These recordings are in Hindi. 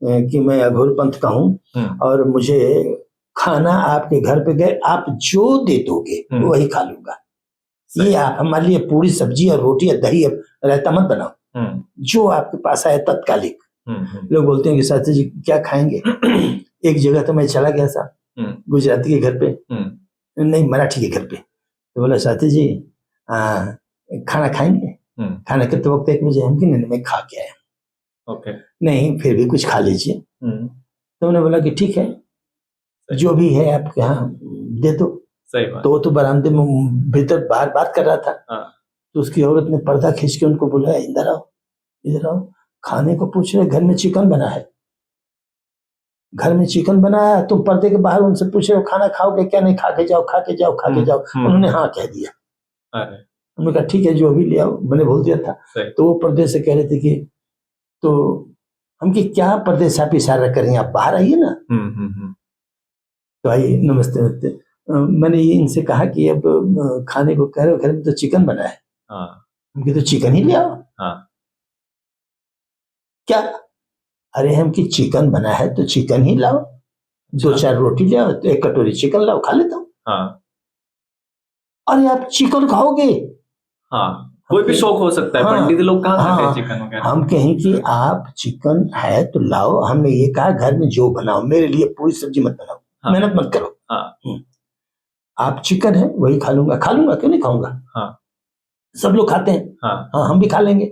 कि मैं अघोर पंथ का हूँ और मुझे खाना आपके घर पे गए, आप जो दे दोगे वही खा लूंगा। ये आप हमारे लिए पूरी सब्जी और रोटी और दही और रायता मत बनाओ, जो आपके पास आए तत्कालिक। लोग बोलते हैं कि साथी जी क्या खाएंगे। एक जगह तो मैं चला गया था गुजराती के घर पे, नहीं मराठी के घर पे, तो बोला साथी जी खाना खाएंगे? खाना के तो वक्त 1 बजे हम कि नहीं मैं खा के आया। ओके। नहीं फिर भी कुछ खा लीजिए। तो उन्होंने बोला कि ठीक है जो भी है आपके यहाँ दे दो। सही बात। तो वो तो बरामदे में भीतर बाहर बात कर रहा था। तो उसकी औरत ने पर्दा खींच के उनको बोला इधर आओ इधर आओ, खाने को पूछ रहे, घर में चिकन बना है, घर में चिकन बना है, तुम पर्दे के बाहर उनसे पूछ रहे हो खाना खाओगे क्या? नहीं खा के जाओ खा के जाओ खा के जाओ। उन्होंने हाँ कह दिया। उन्होंने कहा ठीक है जो भी ले आओ, मैंने बोल दिया था। तो वो पर्दे से कह रहे थे कि तो हम कि क्या पर्दे से आप इशारा कर रही हैं, आप बाहर आइए ना। तो आइए नमस्ते नमस्ते। मैंने ये इनसे कहा कि अब खाने को कह रहे हो, घर में तो चिकन बना है। हम तो चिकन ही ले आओ। क्या? अरे हम कि चिकन बना है तो चिकन ही लाओ, 2-4 रोटी ले आओ, 1 कटोरी चिकन लाओ खा लेता हूँ। अरे आप चिकन खाओगे? कोई भी शौक हो सकता है, पंडित लोग कहाँ खाते हैं चिकन वगैरह। हम कहें कि आप चिकन है तो लाओ, हमने ये कहा घर में जो बनाओ, मेरे लिए पूरी सब्जी मत बनाओ, मेहनत मत करो। आप चिकन है वही खा लूंगा क्यों नहीं खाऊंगा। सब लोग खाते हैं। हाँ हम भी खा लेंगे।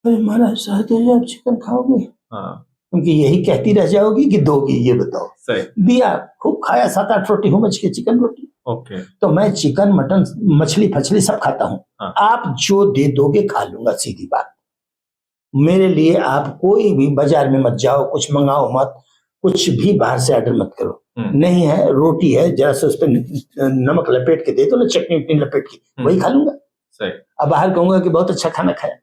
अरे महाराज साहब आप चिकन खाओगे? क्योंकि यही कहती रह जाओगी कि दोगी, ये बताओ। दिया, खूब खाया, 7-8 रोटी हो बच के चिकन रोटी। ओके। तो मैं चिकन मटन मछली फछली सब खाता हूँ। आप जो दे दोगे खा लूंगा, सीधी बात। मेरे लिए आप कोई भी बाजार में मत जाओ, कुछ मंगाओ मत, कुछ भी बाहर से ऑर्डर मत करो। नहीं है रोटी है, जरा से उस पर नमक लपेट के दे दो ना, चटनी उटनी लपेट के, वही खा लूंगा। सही। अब बाहर कहूंगा कि बहुत अच्छा खाना खाया।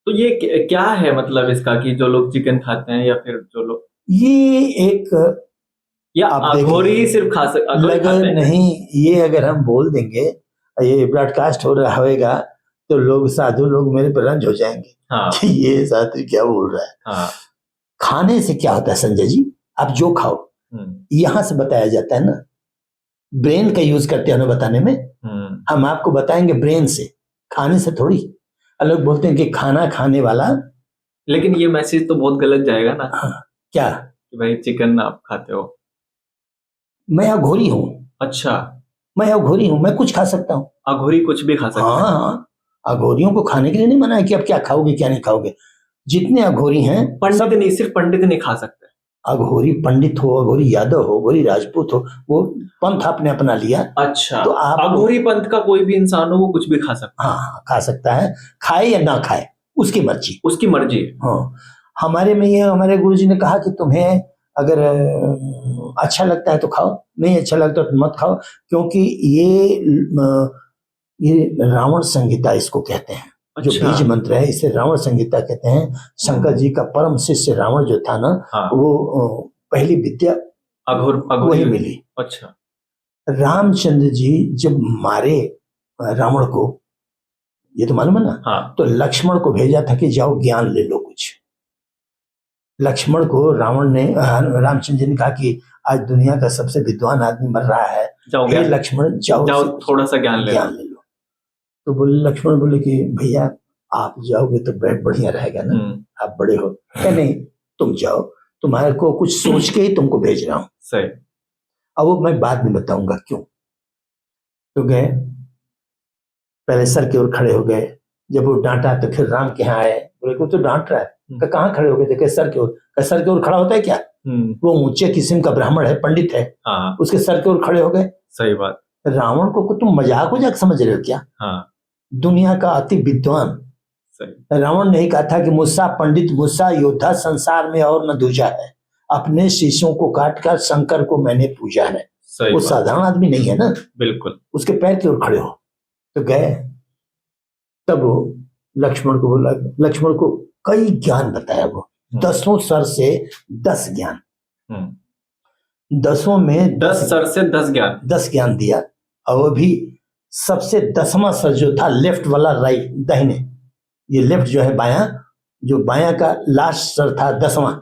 तो ये क्या है मतलब इसका कि जो लोग चिकन खाते हैं या फिर जो लोग, ये एक या अघोरी सिर्फ खा सकते नहीं, ये अगर हम बोल देंगे, ये ब्रॉडकास्ट हो रहा होगा तो लोग साधु लोग मेरे पर रंज हो जाएंगे। कि ये साधु क्या बोल रहा है। खाने से क्या होता है संजय जी, आप जो खाओ, यहां से बताया जाता है ना, ब्रेन का यूज करते हैं ना बताने में। हम आपको बताएंगे ब्रेन से, खाने से थोड़ी। लोग बोलते हैं कि खाना खाने वाला, लेकिन ये मैसेज तो बहुत गलत जाएगा ना। क्या कि भाई चिकन आप खाते हो? मैं अघोरी हूँ। अच्छा, मैं अघोरी हूँ, मैं कुछ खा सकता हूँ। अघोरी कुछ भी खा सकता है? हाँ, अघोरियों को खाने के लिए नहीं मना है कि आप क्या खाओगे क्या नहीं खाओगे। जितने अघोरी हैं, पंडित नहीं, सिर्फ पंडित नहीं खा सकते। अघोरी पंडित हो, अघोरी यादव हो, अघोरी राजपूत हो, वो पंथ आपने अपना लिया। अच्छा, तो आप अघोरी पंथ का कोई भी इंसान हो वो कुछ भी खा सकता है? हाँ खा सकता है, खाए या ना खाए उसकी मर्जी। उसकी मर्जी। हाँ, हमारे में ये हमारे गुरुजी ने कहा कि तुम्हें अगर अच्छा लगता है तो खाओ, नहीं अच्छा लगता तो मत खाओ, क्योंकि ये रावण संहिता इसको कहते हैं। जो बीज मंत्र है इसे रावण संहिता कहते हैं। शंकर जी का परम शिष्य रावण जो था ना, वो पहली विद्या वही मिली। अच्छा। रामचंद्र जी जब मारे रावण को, ये तो मालूम है ना। तो लक्ष्मण को भेजा था कि जाओ ज्ञान ले लो कुछ। लक्ष्मण को रावण ने, रामचंद्र जी ने कहा कि आज दुनिया का सबसे विद्वान आदमी मर रहा है, जाओ लक्ष्मण जाओ थोड़ा सा ज्ञान ले लो। तो बोले लक्ष्मण बोले कि भैया आप जाओगे तो बढ़िया रहेगा ना, आप बड़े हो। नहीं तुम जाओ, तुम्हारे को कुछ सोच के ही तुमको भेज रहा हूं। सही। अब वो मैं बाद में बताऊंगा क्यों। तो गए, पहले सर की ओर खड़े हो गए। जब वो डांटा तो फिर राम के यहाँ आए, बोले को तो डांट रहा है। कहाँ खड़े हो गए? देखे सर की ओर। सर की ओर खड़ा होता है क्या? वो ऊंचे किस्म का ब्राह्मण है, पंडित है, उसके सर की ओर खड़े हो गए। सही बात। रावण को तुम मजाक समझ रहे हो क्या? दुनिया का अति विद्वान रावण ने ही कहा था कि मुझसा पंडित मुझसा योद्धा संसार में और न दूजा है, अपने शिष्यों को काटकर शंकर को मैंने पूजा है। वो साधारण आदमी नहीं है ना। बिल्कुल। उसके पैर की ओर खड़े हो। तो गए, तब वो लक्ष्मण को बोला, लक्ष्मण को कई ज्ञान बताया। वो 10 सर से 10 ज्ञान, 10 में 10 सर से 10 ज्ञान दिया। और वो भी सबसे 10वां सर जो था लेफ्ट वाला, राइट दाहिने, ये लेफ्ट जो है बायां, जो बायां का लास्ट स्तर था 10वां,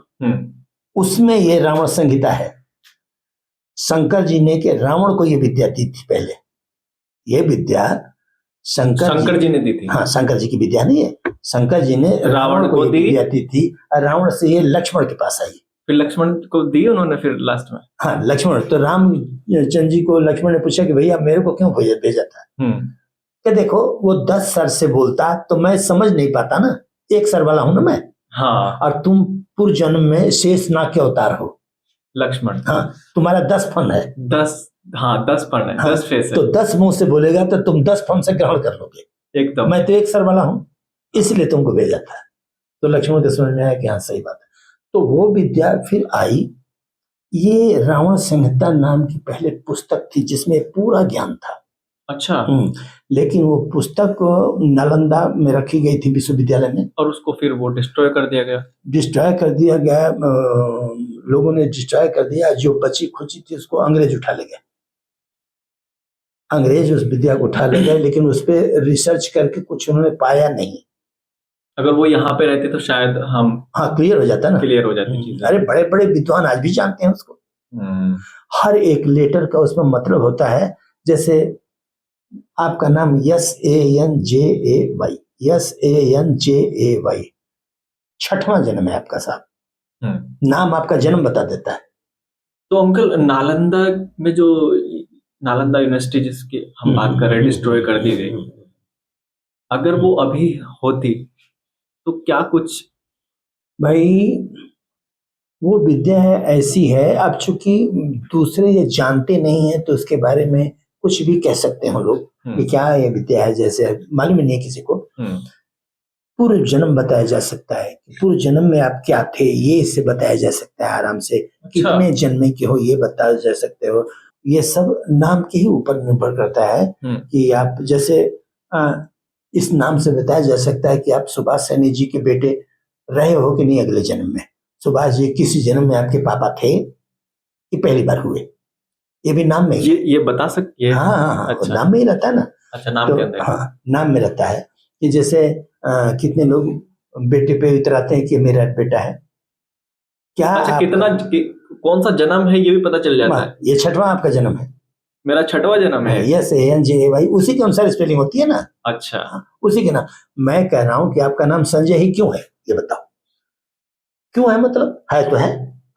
उसमें ये रावण संहिता है। शंकर जी ने के रावण को ये विद्या दी थी पहले। ये विद्या शंकर जी ने दी थी। हाँ, शंकर जी की विद्या नहीं है, शंकर जी ने रावण को दी विद्या दी थी। और रावण से ये लक्ष्मण के पास आई, फिर लक्ष्मण को दी उन्होंने फिर लास्ट में। हाँ, लक्ष्मण तो रामचंद्र जी को लक्ष्मण ने पूछा कि भैया मेरे को क्यों भेजा था? कि देखो वो 10 सर से बोलता तो मैं समझ नहीं पाता ना, 1 सर वाला हूं ना मैं। हाँ। और तुम पूर्व जन्म में शेष नाग के अवतार हो लक्ष्मण। हाँ, तुम्हारा 10 फन है। 10 फन है, 10 फेस है। तो 10 मुंह से बोलेगा तो तुम 10 फन से ग्रहण कर लोगे एकदम। मैं तो 1 सर वाला हूं, इसलिए तुमको भेजा था। तो लक्ष्मण को समझ में आया कि हाँ सही बात है। तो वो विद्या फिर आई। ये रावण संहिता नाम की पहले पुस्तक थी जिसमें पूरा ज्ञान था। अच्छा। लेकिन वो पुस्तक नालंदा में रखी गई थी विश्वविद्यालय में, और उसको फिर वो डिस्ट्रॉय कर दिया गया। लोगों ने डिस्ट्रॉय कर दिया। जो बची खुची थी उसको अंग्रेज उठा ले गए। अंग्रेज उस विद्या को उठा ले गए, लेकिन उस पर रिसर्च करके कुछ उन्होंने पाया नहीं। अगर वो यहाँ पे रहते तो शायद हम क्लियर हो जाता ना, क्लियर हो जाती। अरे बड़े बड़े विद्वान आज भी जानते हैं उसको। हर एक लेटर का उसमें मतलब होता है। जैसे आपका नाम SANJAY, SANJAY 6वां जन्म है आपका साहब। नाम आपका जन्म बता देता है। तो अंकल नालंदा में जो नालंदा यूनिवर्सिटी जिसकी हम बात कर रहे हैं डिस्ट्रॉय कर दी गई, अगर वो अभी होती तो क्या कुछ? भाई वो विद्या है ऐसी है, अब चूंकि दूसरे ये जानते नहीं है तो उसके बारे में कुछ भी कह सकते हैं लोग कि क्या ये विद्या है, जैसे मालूम नहीं है किसी को। पूर्व जन्म बताया जा सकता है, पूर्व जन्म में आप क्या थे ये इससे बताया जा सकता है आराम से। अच्छा। कितने जन्म के हो ये बताया जा सकते हो। ये सब नाम के ही ऊपर निर्भर करता है कि आप जैसे इस नाम से बताया जा सकता है कि आप सुभाष सैनी जी के बेटे रहे हो कि नहीं अगले जन्म में। सुभाष जी किसी जन्म में आपके पापा थे कि पहली बार हुए, ये भी नाम में ये बता सकते हैं। हाँ, अच्छा। नाम में ही रहता है ना। अच्छा, नाम तो के अंदर। हाँ, नाम में रहता है कि जैसे कितने लोग बेटे पे उतराते हैं कि मेरा बेटा है क्या। अच्छा, कितना कौन सा जन्म है ये भी पता चल जाता है। ये 6वां आपका जन्म है। मेरा 6वां जन्म है। SANJAY उसी के अनुसार स्पेलिंग होती है ना। अच्छा। उसी के नाम। मैं कह रहा हूं कि आपका नाम संजय ही क्यों है ये बताओ। क्यों है मतलब है तो है,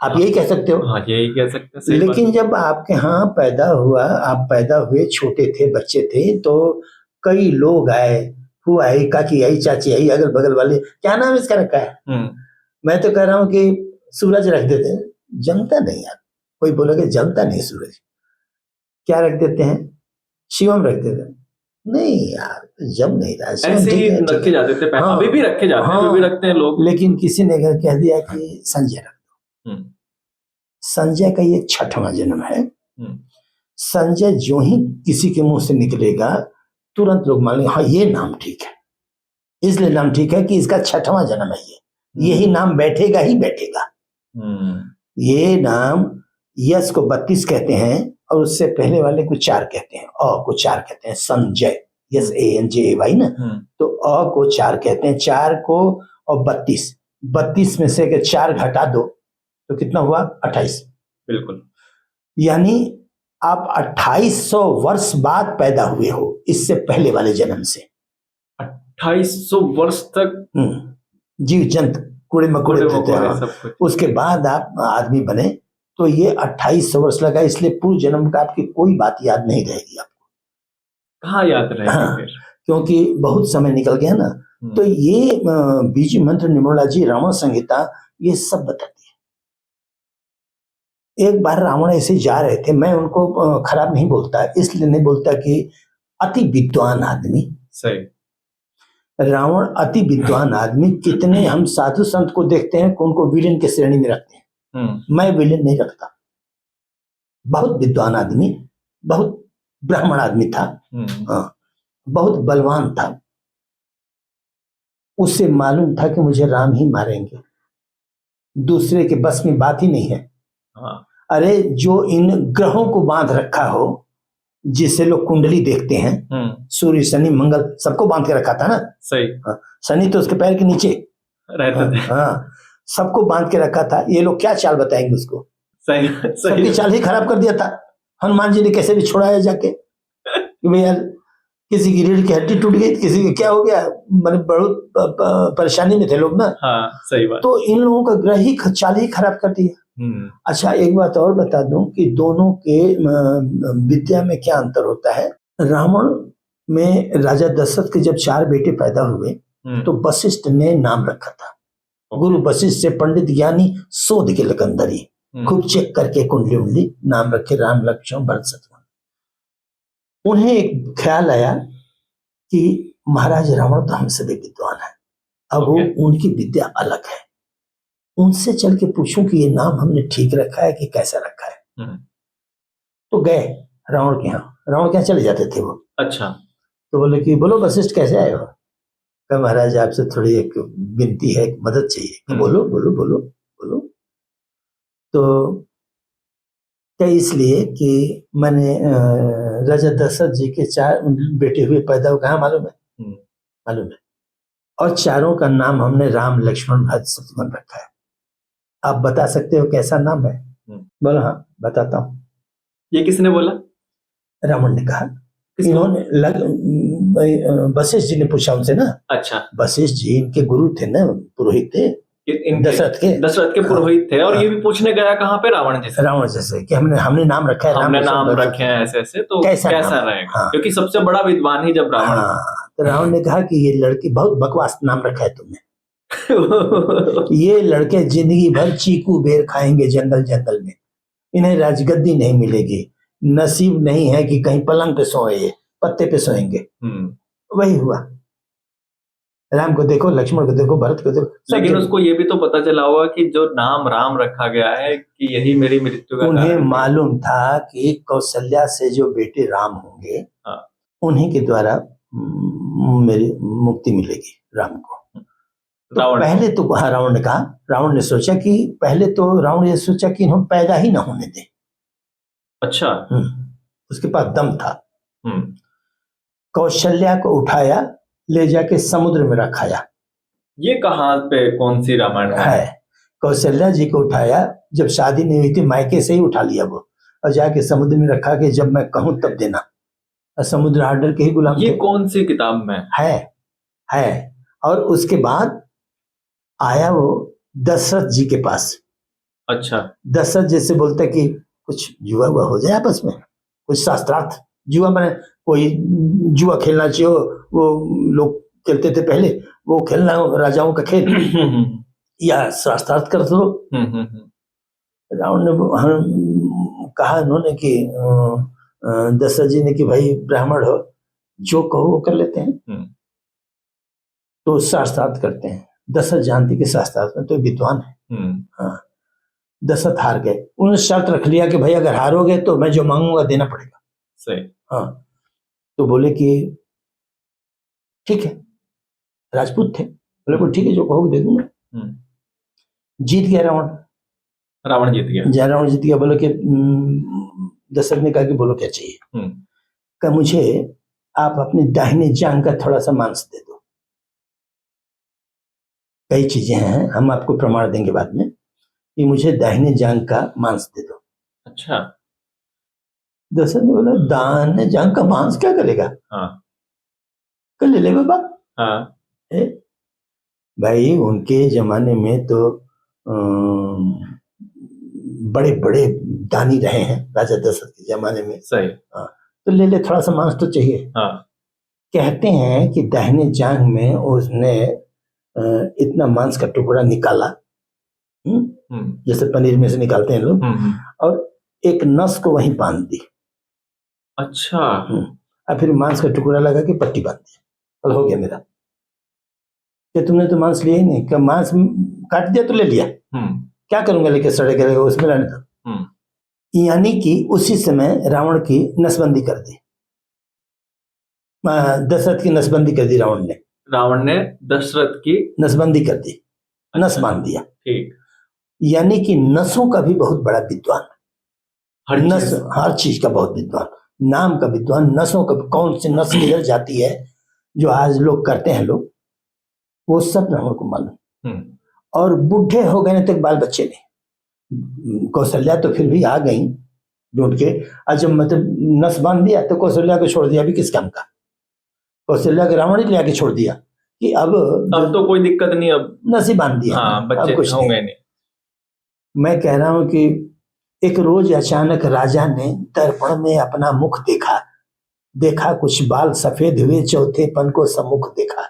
आप यही कह सकते हो। हाँ, यही कह सकते हैं। लेकिन जब आपके यहाँ पैदा हुआ, आप पैदा हुए, छोटे थे, बच्चे थे, तो कई लोग आए, फूआ आई, काकी आई, चाची आई, अगल बगल वाले, क्या नाम इसका रखा है। मैं तो कह रहा हूँ कि सूरज रख देते हैं, जमता नहीं यार। कोई बोलोगे जमता नहीं सूरज, क्या रख देते हैं, शिवम रख देते हैं। नहीं यार, जम नहीं रहा। ऐसे ही रखे जाते थे। हाँ, अभी भी रखे जाते हैं, अभी भी रखते हैं लोग। लेकिन किसी ने कह दिया कि संजय रख दो। संजय का ये 6वां जन्म है। संजय जो ही किसी के मुंह से निकलेगा तुरंत लोग मान लेंगे हाँ ये नाम ठीक है। इसलिए नाम ठीक है कि इसका 6वां जन्म है, यही नाम बैठेगा ही बैठेगा। ये नाम यस को 32 कहते हैं और उससे पहले वाले को 4 कहते हैं, अ को 4 कहते हैं, संजय SANJAY ना। तो अ को 4 कहते हैं, 4 को और 32 में से 4 घटा दो तो कितना हुआ 28। बिल्कुल। यानी आप 2800 वर्ष बाद पैदा हुए हो, इससे पहले वाले जन्म से। 2800 वर्ष तक जीव जंतु कूड़े मकोड़े थे, उसके बाद आप आदमी बने। तो ये 2800 वर्ष लगा, इसलिए पूर्व जन्म का आपकी कोई बात याद नहीं रहेगी आपको। कहाँ याद रहेगी फिर? क्योंकि बहुत समय निकल गया ना। तो ये बीज मंत्र निर्मला जी रावण संहिता ये सब बताती है। एक बार रावण ऐसे जा रहे थे, मैं उनको खराब नहीं बोलता, इसलिए नहीं बोलता कि अति विद्वान आदमी। सही। रावण अति विद्वान आदमी। कितने हम साधु संत को देखते हैं उनको विलेन के श्रेणी में रखते हैं। मैं विलेन नहीं रखता। बहुत विद्वान आदमी, बहुत ब्राह्मण आदमी था, बहुत बलवान था। उससे मालूम था कि मुझे राम ही मारेंगे, दूसरे के बस में बात ही नहीं है। अरे जो इन ग्रहों को बांध रखा हो, जिसे लोग कुंडली देखते हैं, सूर्य शनि मंगल सबको बांध के रखा था ना। सही। शनि तो उसके पैर के नीचे, रहते थे। हाँ, सबको बांध के रखा था। ये लोग क्या चाल बताएंगे उसको, सही सबकी सही। चाल ही खराब कर दिया था। हनुमान जी ने कैसे भी छुड़ाया जाके कि भैया किसी की रीढ़ की हड्डी टूट गई, किसी की क्या हो गया, मतलब बहुत परेशानी में थे लोग ना। हाँ सही बात। तो इन लोगों का ग्रह ही चाल ही खराब कर दिया। अच्छा, एक बात और बता दूं कि दोनों के विद्या में क्या अंतर होता है। रावण में राजा दशरथ के जब 4 बेटे पैदा हुए तो वशिष्ठ ने नाम रखा था। गुरु वशिष्ठ से पंडित ज्ञानी शोध के लकंदरी, खूब चेक करके कुंडली उंडली नाम रखे, राम लक्ष्मण भरत शत्रुघ्न। उन्हें एक ख्याल आया कि महाराज रावण तो हमसे भी विद्वान है, अब वो उनकी विद्या अलग है, उनसे चल के पूछूं कि ये नाम हमने ठीक रखा है कि कैसा रखा है। तो गए रावण के यहाँ, रावण के यहाँ चले जाते थे वो। अच्छा। तो बोले कि बोलो वशिष्ठ कैसे आए हो। कहा महाराज आपसे थोड़ी एक विनती है, एक मदद चाहिए। बोलो बोलो बोलो बोलो। तो क्या, इसलिए कि मैंने राजा दशरथ जी के 4 बेटे हुए पैदा हो, कहाँ मालूम है? मालूम है। और चारों का नाम हमने राम लक्ष्मण भरत शत्रुघ्न रखा है। आप बता सकते हो कैसा नाम है? बोला हाँ बताता हूँ। ये किसने बोला? रावण ने कहा। इन्होंने वशिष्ठ जी ने पूछा उनसे ना। अच्छा। वशिष्ठ जी इनके गुरु थे ना, पुरोहित थे, दशरथ के पुरोहित थे। और ये भी पूछने गया कहाँ पे? रावण जैसे कि हमने नाम रखा है, हमने नाम रखे हैं ऐसे ऐसे, तो कैसा रहेगा? हाँ। क्योंकि सबसे बड़ा विद्वान ही जब रावण। तो रावण ने कहा कि ये लड़की बहुत बकवास नाम रखा है तुमने। ये लड़के जिंदगी भर चीकू बेर खाएंगे जंगल जंगल में, इन्हें राजगद्दी नहीं मिलेगी, नसीब नहीं है कि कहीं पलंग पे सोए, ये पत्ते पे सोएंगे। वही हुआ। राम को देखो, लक्ष्मण को देखो, भरत को देखो। लेकिन उसको ये भी तो पता चला होगा कि जो नाम राम रखा गया है कि यही मेरी मृत्यु का उन्हें मालूम था कि कौशल्या से जो बेटे राम होंगे, उन्हीं के द्वारा मेरी मुक्ति मिलेगी राम को। तो पहले तो रावण ने कहा, रावण ने सोचा कि पहले तो रावण ये सोचा कि इन्हें पैदा ही ना होने दे। अच्छा। उसके पास दम था। कौशल्या को उठाया, ले जाके समुद्र में रखाया। ये कहाँ पे, कौन सी रामायण है? कौशल्या जी को उठाया, जब शादी नहीं हुई थी मायके से ही उठा लिया वो, और जाके समुद्र में रखा कि जब मैं कहूं तब देना। समुद्र आर्डर के ही गुलाम। ये कौन सी किताब में है? और उसके बाद आया वो दशरथ जी के पास। अच्छा। दशरथ जैसे बोलते कि कुछ जुआ हुआ हो जाए आपस में, कुछ शास्त्रार्थ। जुआ मैंने कोई जुआ खेलना चाहिए, वो लोग खेलते थे पहले, वो खेलना राजाओं का खेल या शास्त्रार्थ कर दो। रावण ने कहा उन्होंने कि दशरथ जी ने कि भाई ब्राह्मण हो, जो कहो वो कर लेते हैं। तो शास्त्रार्थ करते हैं। दशरथ जानती के शास्त्रार्थ में तो विद्वान है। हाँ। दशरथ हार गए। उन्होंने शर्त रख लिया कि भाई अगर हारोगे तो मैं जो मांगूंगा देना पड़ेगा। सही। हाँ। तो बोले कि ठीक है, राजपूत थे, बोले को ठीक है जो कहोगे दे दूंगा। जीत गया रावण। रावण जीत गया। बोले कि दशरथ ने कहा कि बोलो क्या चाहिए। कि मुझे आप अपनी दाहिने जांघ का थोड़ा सा मांस दे दो। कई चीजें हैं, हम आपको प्रमाण देंगे बाद में, कि मुझे दाहिने जांघ का मांस दे दो। अच्छा। दशरथ ने बोला दाहिने जांघ का मांस क्या करेगा? कल ले ले बाबा। भाई उनके जमाने में तो बड़े बड़े दानी रहे हैं राजा दशरथ के जमाने में। सही। तो ले ले, थोड़ा सा मांस तो चाहिए। कहते हैं कि दाहिने जांघ में उसने इतना मांस का टुकड़ा निकाला, जैसे पनीर में से निकालते हैं लोग, और एक नस को वहीं बांध दी। अच्छा। और फिर मांस का टुकड़ा लगा के पट्टी बांध दी, और हो गया मेरा। कि तुमने तो मांस लिया ही नहीं, क्या मांस काट दिया तो ले लिया, क्या करूंगा लेके, सड़े करेगा उसमें रहने दो। यानी कि उसी समय रावण की नसबंदी कर दी, दशरथ की नसबंदी कर दी रावण ने दशरथ की नसबंदी कर दी। अच्छा। नस बांध दिया। ठीक। यानी कि नसों का भी बहुत बड़ा विद्वान, हर चीज का बहुत विद्वान, नाम का विद्वान, नसों का, कौन सी नस किधर जाती है जो आज लोग करते हैं लोग, वो सब रावण को मालूम। और बूढ़े हो गए तक बाल बच्चे नहीं। कौशल्या तो फिर भी आ गई ढूंढ के, आज जब मतलब नस बांध दिया तो कौशल्या को छोड़ दिया, भी किस काम का। कौशल्या के रावण ही ले आके छोड़ दिया कि अब तो कोई दिक्कत नहीं, अब नस ही बांध दिया। हाँ, बच्चे अब कुछ होंगे नहीं। मैं कह रहा हूं कि एक रोज अचानक राजा ने दर्पण में अपना मुख देखा कुछ बाल सफेद हुए, चौथे पन को सम्मुख देखा।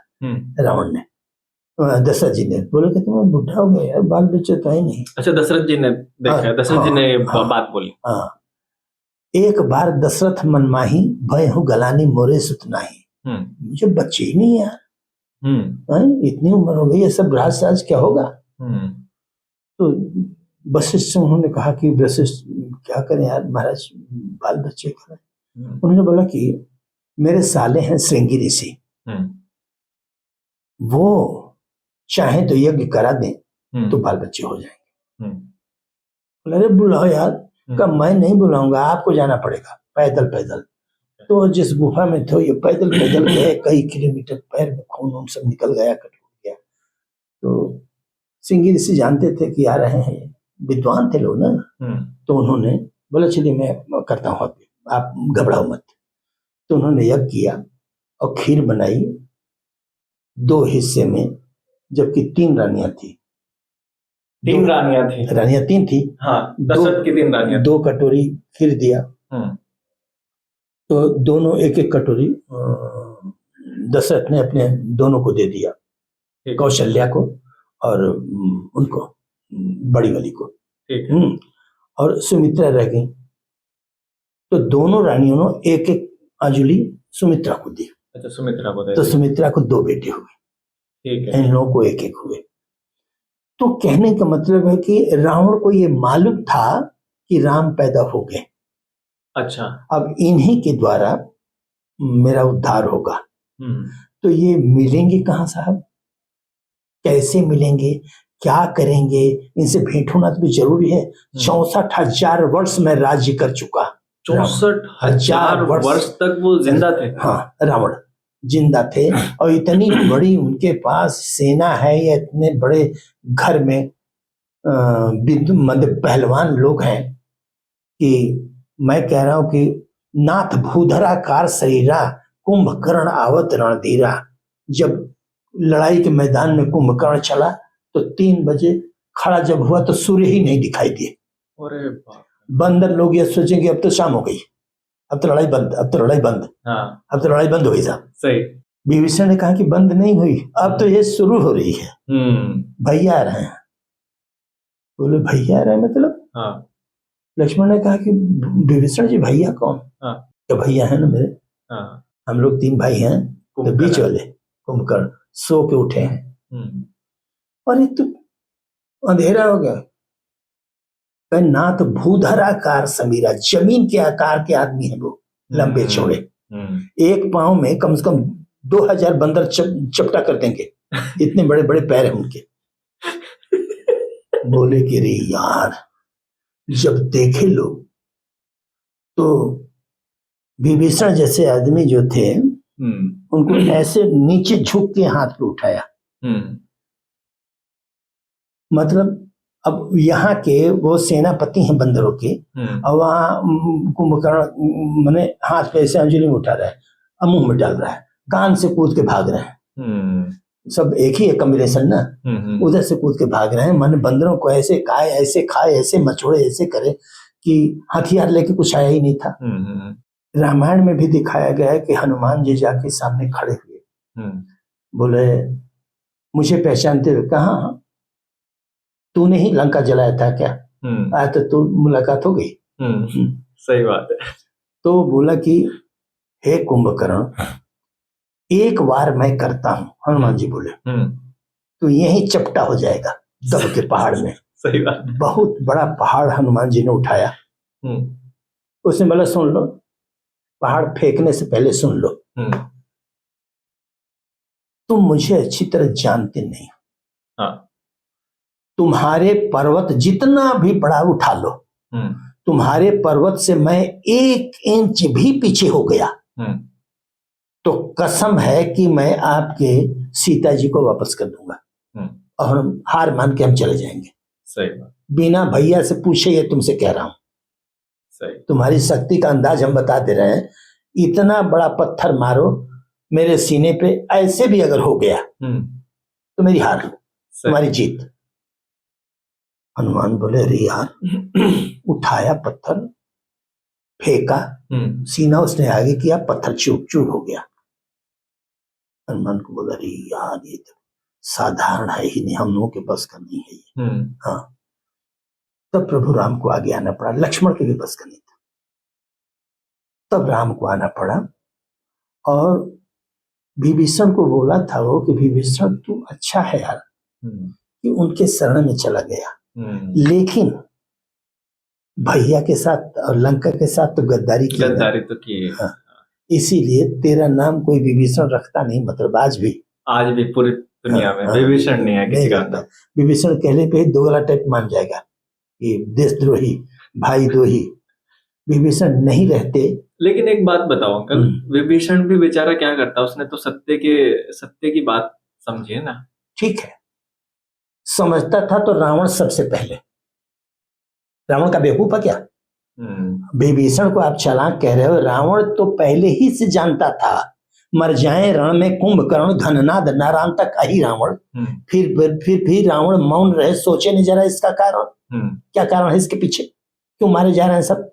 रावण ने, दशरथ जी ने बोले कि तुम बुढ़ा हो गए यार, बाल बच्चे तो है नहीं। अच्छा, दशरथ जी ने देखा, दशरथ जी ने बात बोली। हाँ, एक बार दशरथ मनमाही भय हूँ गलानी मोरे सुत नाही। मुझे बच्चे ही नहीं यार, इतनी उम्र हो गई, ये सब राज क्या होगा। तो वशिष्ठ से उन्होंने कहा कि वशिष्ठ क्या करें यार महाराज, बाल बच्चे करें। उन्होंने बोला कि मेरे साले हैं श्रृंगी ऋषि, वो चाहे तो यज्ञ करा दें तो बाल बच्चे हो जाएंगे। अरे बुलाओ यार, कब मैं नहीं बुलाऊंगा, आपको जाना पड़ेगा पैदल पैदल। तो जिस गुफा में थे ये पैदल पैदल गए, कई किलोमीटर, पैर में खून सब निकल गया, कट गया। तो श्रृंगी ऋषि जानते थे कि आ रहे हैं, विद्वान थे लोग ना। तो उन्होंने बोला चलिए मैं करता हूँ, आप घबराओ मत। तो उन्होंने यज्ञ किया और खीर बनाई 2 हिस्से में, जबकि 3 रानियां थी। 3 रानियां थी? रानियां 3 थी। हाँ, दशरथ की 3 रानियां। 2 कटोरी खीर दिया। तो दोनों एक एक कटोरी दशरथ ने अपने दोनों को दे दिया, कौशल्या को और उनको बड़ी वाली को। और सुमित्रा रह गई। तो दोनों रानियों ने एक एक अंजलि सुमित्रा को दी। अच्छा, सुमित्रा को दे। तो सुमित्रा को 2 बेटे हुए, ठीक है, इन लोगों को एक एक हुए। तो कहने का मतलब है कि रावण को ये मालूम था कि राम पैदा हो गए। अच्छा, अब इन्हीं के द्वारा मेरा उद्धार होगा। तो ये मिलेंगे कहाँ साहब, कैसे मिलेंगे, क्या करेंगे, इनसे भेंट होना तो भी जरूरी है। 64,000 वर्ष में राज्य कर चुका। 64,000 वर्ष तक वो जिंदा थे। हाँ, रावण जिंदा थे, और इतनी बड़ी उनके पास सेना है, या इतने बड़े घर में मतलब पहलवान लोग हैं कि मैं कह रहा हूं कि नाथ भूधराकार शरीरा कुंभकर्ण आवत रणधीरा। जब लड़ाई के मैदान में कुंभकर्ण चला तो 3 बजे खड़ा जब हुआ तो सूर्य ही नहीं दिखाई दिए। अरे बाप, बंदर लोग ये सोचेंगे अब तो शाम हो गई, अब तो लड़ाई बंद, अब तो लड़ाई बंद। हाँ, अब तो लड़ाई बंद हो गई साहब। सही। विभीषण ने कहा कि बंद नहीं हुई, अब तो ये शुरू हो रही है। भैया आ रहे हैं। बोले भैया आ रहे हैं मतलब? हाँ। लक्ष्मण ने कहा कि विभीषण जी भैया कौन? तो भैया है ना मेरे, हम लोग 3 भाई हैं, तो बीच वाले कुंभकर्ण सो के उठे हैं। और एक तो अंधेरा हो गया, नाथ भूधराकार समीरा, जमीन के आकार के आदमी है वो, लंबे चौड़े, एक पांव में कम से कम 2000 बंदर चपटा कर देंगे, इतने बड़े बड़े पैर हैं उनके। बोले कि रे यार, जब देखे लोग तो विभीषण जैसे आदमी जो थे उनको ऐसे नीचे झुक के हाथ पे उठाया। मतलब अब यहाँ के वो सेनापति हैं बंदरों के, और वहाँ कुंभकर्ण मैंने हाथ पे ऐसे अंजलि में उठा रहा है, मुंह में डाल रहा है, कान से कूद के भाग रहे हैं। सब एक ही है कॉम्बिनेशन ना। उधर से कूद के भाग रहे हैं, मैंने बंदरों को ऐसे खाए, ऐसे मछोड़े, ऐसे करे कि हथियार लेके कुछ आया ही नहीं था। रामायण में भी दिखाया गया है कि हनुमान जी जाके सामने खड़े हुए, बोले मुझे पहचानते हुए, कहा तूने ही लंका जलाया था क्या? आज तो तू मुलाकात हो गई। सही बात है। तो बोला कि हे कुंभकर्ण, एक बार मैं करता हूं, हनुमान जी बोले, तो यही चपटा हो जाएगा दब के पहाड़ में। सही बात। बहुत बड़ा पहाड़ हनुमान जी ने उठाया। उसने बोला सुन लो, पहाड़ फेंकने से पहले सुन लो, तुम मुझे अच्छी तरह जानते नहीं। तुम्हारे पर्वत जितना भी बड़ा उठा लो, तुम्हारे पर्वत से मैं 1 इंच भी पीछे हो गया तो कसम है कि मैं आपके सीता जी को वापस कर दूंगा। और हम हार मान के हम चले जाएंगे, सही बात, बिना भैया से पूछे ये तुमसे कह रहा हूं। सही, तुम्हारी शक्ति का अंदाज हम बता दे रहे हैं। इतना बड़ा पत्थर मारो मेरे सीने पे, ऐसे भी अगर हो गया तो मेरी हार, तुम्हारी जीत। हनुमान बोले अरे यार, उठाया पत्थर, फेंका, सीना उसने आगे किया, पत्थर चूर चूर हो गया। हनुमान को बोला अरे यार ये तो साधारण है ही नहीं, हम लोगों के बस का नहीं है ये। हाँ, तब प्रभु राम को आगे आना पड़ा, लक्ष्मण के भी बस का नहीं था। तब राम को आना पड़ा और विभीषण को बोला था वो कि विभीषण तू अच्छा है यार कि उनके शरण में चला गया, लेकिन भैया के साथ और लंका के साथ तो गद्दारी की, गद्दारी तो की। हाँ, इसीलिए तेरा नाम कोई विभीषण रखता नहीं, मतलब आज भी पूरी दुनिया में विभीषण नहीं है किसी का। विभीषण कहने पे ही दोगला टाइप मान जाएगा कि देशद्रोही, भाई द्रोही। विभीषण नहीं रहते। लेकिन एक बात बताओ अंकल, विभीषण भी बेचारा क्या करता, उसने तो सत्य की बात समझी है ना। ठीक है, समझता था तो रावण सबसे पहले, रावण का बेवकूफ है क्या? विभीषण को आप चालाक कह रहे हो, रावण तो पहले ही से जानता था, मर जाए रण में कुंभकर्ण घननाद नारांतक अहि रावण। फिर भी रावण मौन रहे, सोचे नहीं जरा इसका कारण, क्या कारण है इसके पीछे, क्यों मारे जा रहे हैं सब?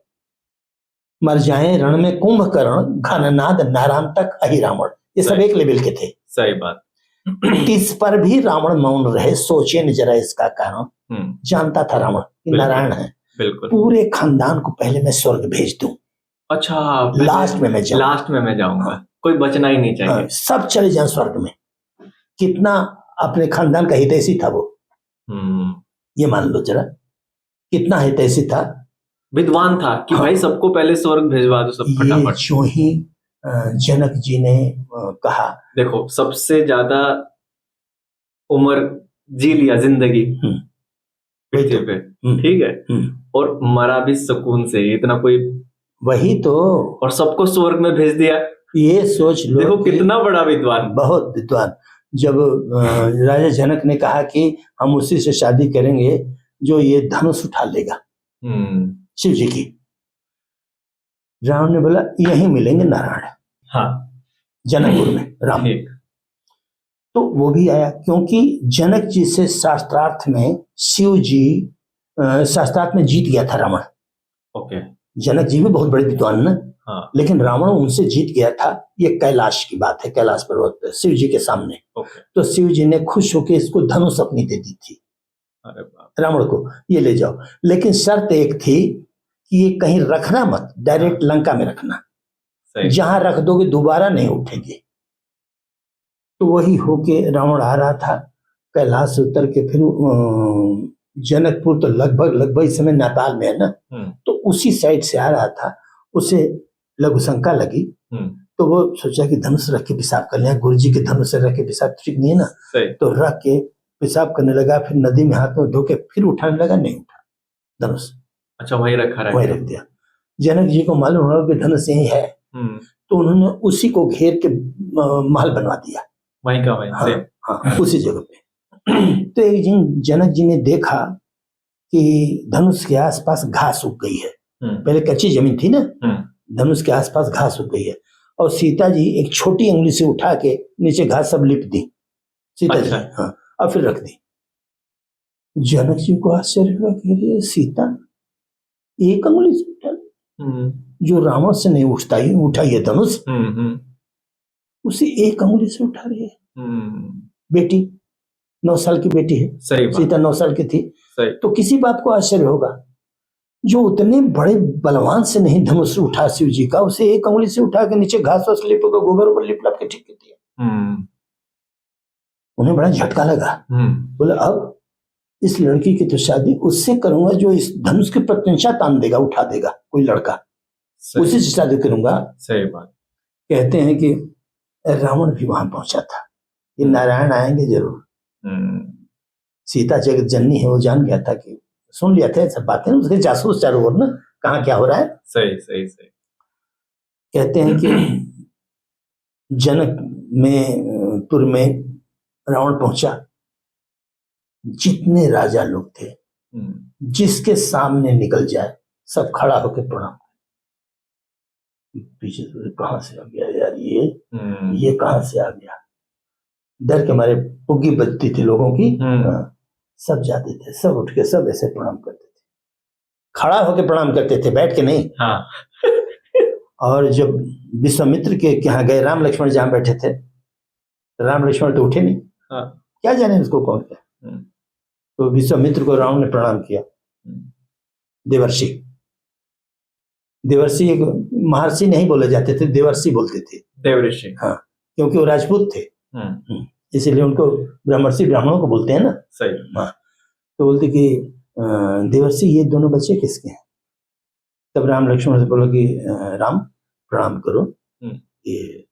मर जाए रण में कुंभकर्ण घननाद नारांतक अहि रावण, ये सब एक लेवल के थे। सही बात। इस पर भी रावण मौन रहे, सोचे नहीं जरा इसका कारण। जानता था रावण कि नारायण है, बिल्कुल, पूरे खानदान को पहले मैं स्वर्ग भेज दूं, अच्छा लास्ट में मैं जाऊंगा, हाँ, कोई बचना ही नहीं चाहिए, हाँ, सब चले जाएं स्वर्ग में। कितना अपने खानदान का हितैषी था वो, ये मान लो जरा, कितना हितैषी था, विद्वान था कि हाँ, भाई सबको पहले स्वर्ग भेजवा दो सब फटाफट। जो ही जनक जी ने कहा, देखो सबसे ज्यादा उम्र जी लिया जिंदगी पृथ्वी पे, ठीक है, और मरा भी सुकून से, इतना कोई, वही तो, और सबको स्वर्ग में भेज दिया। ये सोच लो, देखो कितना बड़ा विद्वान, बहुत विद्वान। जब राजा जनक ने कहा कि हम उसी से शादी करेंगे जो ये धनुष उठा लेगा, शिव जी की, राम ने बोला यहीं मिलेंगे नारायण, हाँ, जनकपुर में राम। तो वो भी आया, क्योंकि जनक जी से शास्त्रार्थ में शिव जी, शास्त्रार्थ में जीत गया था रावण। ओके, जनक जी भी बहुत बड़े विद्वान ना, हाँ, लेकिन रावण उनसे जीत गया था। ये कैलाश की बात है, कैलाश पर्वत पे शिव जी के सामने। तो शिव जी ने खुश होकर इसको धनुष अपनी दे दी थी रावण को, ये ले जाओ, लेकिन शर्त एक थी कि ये कहीं रखना मत, डायरेक्ट लंका में रखना, जहां रख दोगे दोबारा नहीं उठेंगे। तो वही होके रावण आ रहा था, कैलाश से उतर के फिर जनकपुर तो लगभग इस समय नेपाल में है ना, तो उसी साइड से आ रहा था। उसे लघु शंका लगी, तो वो सोचा कि धनुष रख के पेशाब कर लिया, गुरु जी के धनुष से रख के पेशाब ठीक नहीं है ना, तो रख के पेशाब करने लगा, फिर नदी में हाथ में धो के फिर उठाने लगा, नहीं उठा धनुष। अच्छा, वही रख दिया। जनक जी को मालूम हुआ कि धनुष यही है, तो उन्होंने उसी को घेर के महल बनवा दिया, वहीं का वहीं, हाँ, उसी जगह पे। तो एक दिन जनक जी ने देखा कि धनुष के आसपास घास उग गई है, पहले कच्ची जमीन थी ना, धनुष के आसपास घास उग गई है, और सीता जी एक छोटी उंगली से उठा के नीचे घास सब लिप दी सीता जी, हाँ, और फिर रख दी। जनक जी को आश्चर्य हुआ कि सीता एक उंगली से उठा, जो रावण से नहीं उठा ये धनुष, उसे एक उंगली से उठा रही है। बेटी 9 साल की बेटी है, सीता 9 साल की थी, तो किसी बात को आश्चर्य होगा। जो उतने बड़े बलवान से नहीं धनुष उठा शिव जी का, उसे एक उंगली से उठा के नीचे घास वास लिप के गोबर ऊपर लिप लप के ठीक कर दिया। उन्हें बड़ा झटका लगा, बोले अब इस लड़की की तो शादी उससे करूंगा जो इस धनुष की प्रत्यंशा तान देगा, उठा देगा कोई लड़का, उसी से शादी करूंगा। सही बात। कहते हैं कि रावण भी वहां पहुंचा था, ये नारायण आएंगे जरूर। सीता जगत जननी है, वो जान गया था, कि सुन लिया था सब बातें, उसके जासूस चारों ओर ना, कहाँ क्या हो रहा है। सही। कहते हैं कि जनक में पुर में रावण पहुंचा, जितने राजा लोग थे, जिसके सामने निकल जाए सब खड़ा होकर प्रणाम। पीछे से कहां से आ गया यार ये कहां से आ गया, डर के मारे पुग्गी बजती थी लोगों की। सब जाते थे, सब उठ के सब ऐसे प्रणाम करते थे, खड़ा होकर प्रणाम करते थे, बैठ के नहीं। हाँ। और जब विश्वामित्र के यहाँ गए, राम लक्ष्मण जहाँ बैठे थे, राम लक्ष्मण तो उठे नहीं। हाँ। क्या जाने उसको कौन क्या। तो विश्वामित्र को रावण ने प्रणाम किया। देवर्षि, देवर्षि एक महर्षि नहीं बोले जाते थे, देवर्षि बोलते थे। देवर्षि, हाँ, क्योंकि वो राजपूत थे, इसीलिए उनको ब्रह्मर्षि ब्राह्मणों को बोलते हैं ना। सही। हाँ, तो बोलते कि देवर्षि ये दोनों बच्चे किसके हैं। तब राम लक्ष्मण से बोलो कि राम प्रणाम करो, ये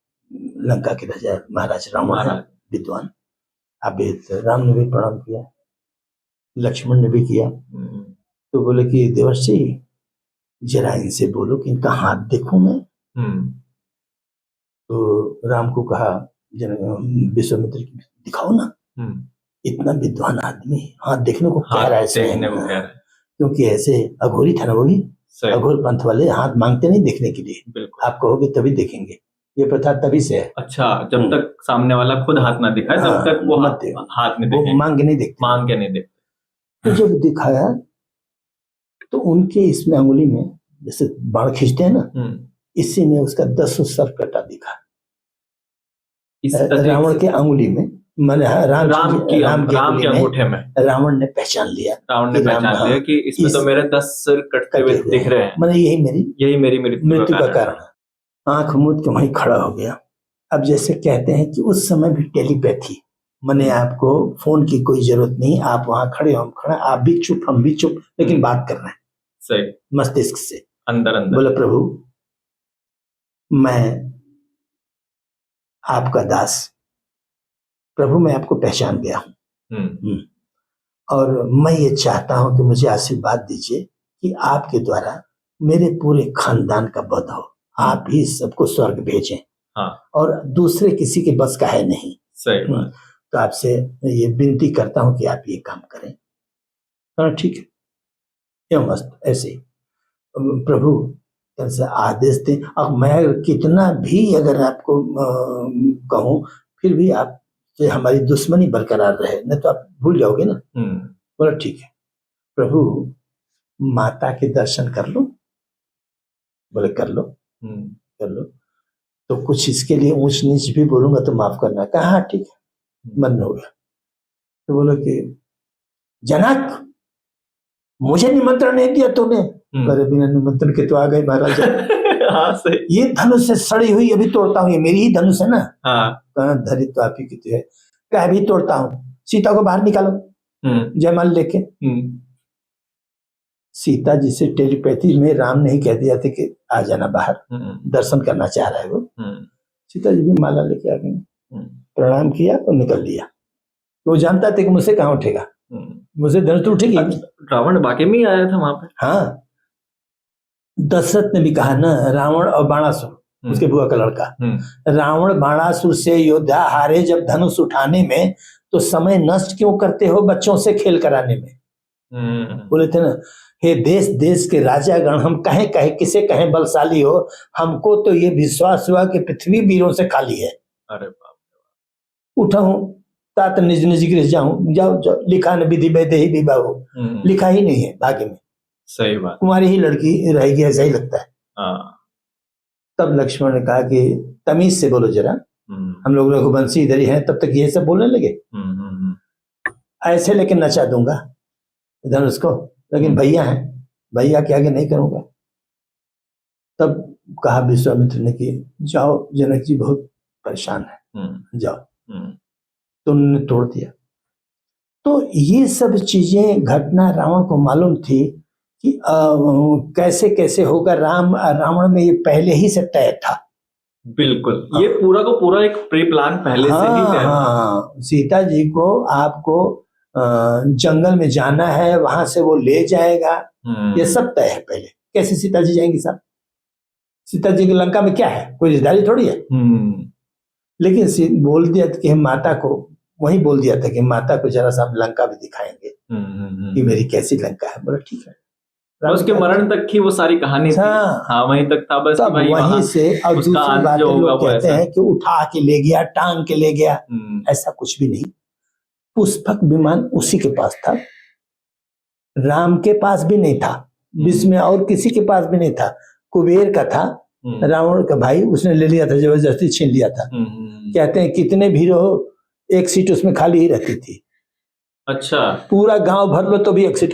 लंका के राजा महाराज रावण है, विद्वान। अब राम ने भी प्रणाम किया, लक्ष्मण ने भी किया। तो बोले कि देवर्षि जरा इनसे बोलो कि इनका हाथ देखूं मैं। तो राम को कहा विश्वामित्र की, दिखाओ ना, इतना विद्वान आदमी हाथ देखने को कह रहा है, क्योंकि ऐसे अघोरी था ना, वो भी अघोर पंथ वाले हाथ मांगते नहीं देखने के लिए, आप कहोगे तभी देखेंगे, ये प्रथा तभी से है। अच्छा, जब तक सामने वाला खुद हाथ ना दिखाए तब तक वो हाथ नहीं देखेंगे, मांग के नहीं देखते, मांग के नहीं देखते। तो जब दिखाया तो उनके इसमें अंगुली में जैसे बाण खींचते हैं ना, इसी में उसका 10 सर्प कटा दिखा, रावण के अंगुली में, मैंने राम के अंगूठे में रावण ने पहचान लिया, कि इसमें तो मेरे 10 सिर कटते हुए दिख रहे हैं, मैंने यही मेरी मृत्यु का कारण है। आंख मूंद के वहीं खड़ा हो गया। अब जैसे कहते हैं कि उस समय भी टेलीपैथी, मैंने आपको फोन की कोई जरूरत नहीं, आप वहां खड़े हो, हम खड़े, आप भी चुप हम भी चुप, लेकिन बात कर रहे हैं सही मस्तिष्क से, अंदर अंदर। बोले प्रभु मैं आपका दास, प्रभु मैं आपको पहचान गया हूं, और मैं ये चाहता हूं कि मुझे आशीर्वाद दीजिए कि आपके द्वारा मेरे पूरे खानदान का वध हो, आप ही सबको स्वर्ग भेजें। हाँ। और दूसरे किसी के बस का है नहीं। सही बात। तो आपसे ये विनती करता हूं कि आप ये काम करें। हाँ ठीक है, ये मस्त ऐसे ही प्रभु ऐसा आदेश दें। अब मैं कितना भी अगर आपको कहूं, फिर भी आप से हमारी दुश्मनी बरकरार रहे, नहीं तो आप भूल जाओगे ना। बोला ठीक है प्रभु, माता के दर्शन कर लो। बोले कर लो, कर लो, तो कुछ इसके लिए ऊंच नीच भी बोलूंगा तो माफ करना। कहा हाँ ठीक है, मन हो गया। तो बोलो कि जनक मुझे निमंत्रण नहीं दिया तूने। करे बिना निमंत्रण के तो आ गए महाराज। हाँ सही। ये धनुष से सड़ी हुई अभी तोड़ता हूँ, ये मेरी ही धनुष है ना। हाँ। धरी तो आप ही की है, क्या अभी तोड़ता हूँ, सीता को बाहर निकालो जयमाल लेके। सीता जी से टेलीपैथी में राम ने ही कह दिया था कि आ जाना बाहर, दर्शन करना चाह रहा है वो। सीता जी भी माला लेके आ गई, प्रणाम किया और निकल लिया। वो जानता था कि मुझसे कहाँ उठेगा, मुझे धनुष तो उठेगी। रावण वाकई में आया था वहां पे। हाँ, दशरथ ने भी कहा ना, रावण और बाणासुर, उसके बुआ का लड़का, रावण बाणासुर से योद्धा हारे जब धनुष उठाने में, तो समय नष्ट क्यों करते हो बच्चों से खेल कराने में। बोले थे ना, हे देश देश के राजागण, हम कहें कहे किसे कहें बलशाली हो, हमको तो ये विश्वास हुआ कि पृथ्वी वीरों से खाली है। अरे बाप, उठाऊं तात निज निज गृह जाऊं, जाओ जाओ, लिखा न विधि वैदेही विवाह हो, लिखा ही नहीं है भाग्य में। सही बात, कुमारी ही लड़की रहेगी, ऐसा ही लगता है। तब लक्ष्मण ने कहा कि तमीज से बोलो जरा, हम लोग रघुवंशी इधर ही हैं, तब तक ये सब बोलने लगे। ऐसे लेकिन नचा दूंगा धनुष को, लेकिन भैया हैं, भैया के आगे नहीं करूंगा। तब कहा विश्वामित्र ने कि जाओ जनक जी बहुत परेशान है, जाओ। तो उन्होंने तोड़ दिया। तो ये सब चीजें घटना रावण को मालूम थी कि कैसे कैसे होगा। रावण में ये पहले ही से तय था। बिल्कुल, ये पूरा को पूरा एक प्री प्लान पहले से ही तय था। हाँ, सीता जी को आपको जंगल में जाना है, वहां से वो ले जाएगा, ये सब तय है पहले। कैसे सीता जी जाएंगी साहब? सीता जी की लंका में क्या है, कोई रिश्तेदारी थोड़ी है। लेकिन बोल दिया कि माता को वही बोल दिया था कि माता को जरा सा हम लंका भी दिखाएंगे कि मेरी कैसी लंका है। बोला ठीक है। तो उसके मरण तक की वो सारी कहानी थी। हाँ, वहीं तक था बस। तब वहीं से। और दूसरी बात लोग कहते हैं कि उठा के ले गया, टांग के ले गया, ऐसा कुछ भी नहीं। पुष्पक विमान उसी के पास था, राम के पास भी नहीं था, विश्व में और किसी के पास भी नहीं था। कुबेर का था, रावण का भाई, उसने ले लिया था, जबरदस्ती छीन लिया था। कहते हैं कितने भी रहो, एक सीट उसमें खाली ही रहती थी। अच्छा, पूरा गांव भर लो तो भी एक सीट